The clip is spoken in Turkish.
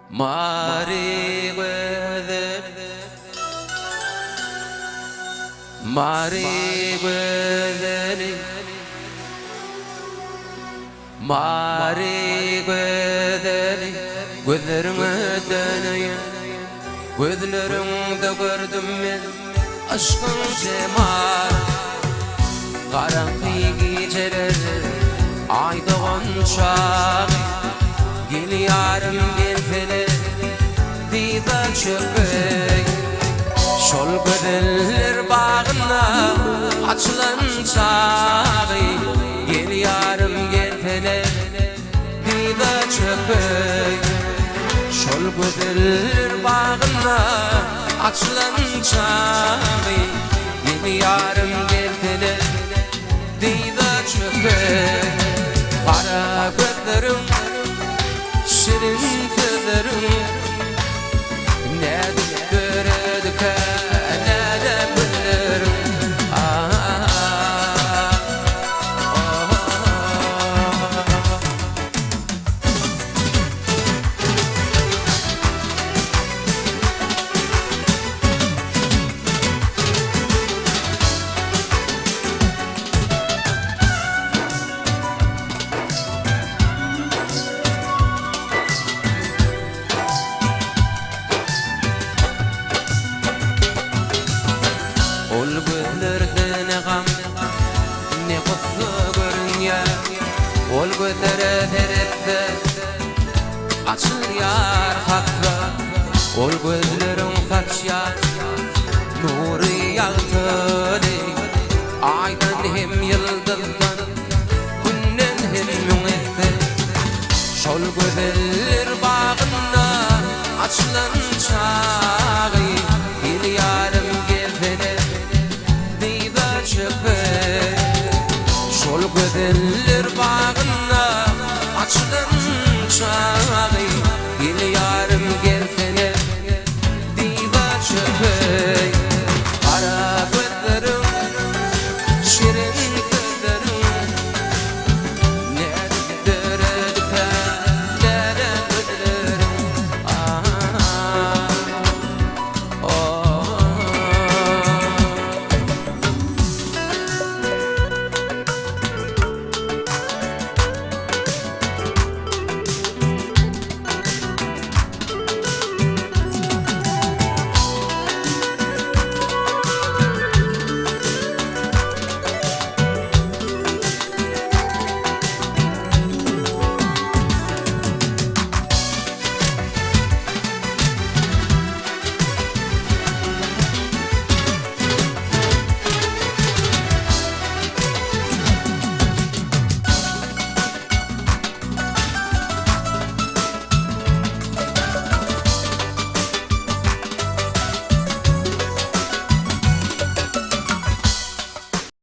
Mari güzel, mari güzel, mari güzel, gözlerime döneyim, gözlerimde gördüm ben aşkın cemal. Karanlık geceler, ay doğan çağı, gel yarım gel fele, diva çöpek. Şol gözeller bağına açılan çağı, gel yarım gel fele, diva çöpek. Şol gözeller bağına açılan çağı, gel yarım gel fele, diva çöpek. Kara gözlerim, şirin gözlerim, ne gördük ne de bilirim. Ol gözlerde ne gam, ne kutlu görünye. Ol gözlere terette açıl yar hakka. Ol gözlerde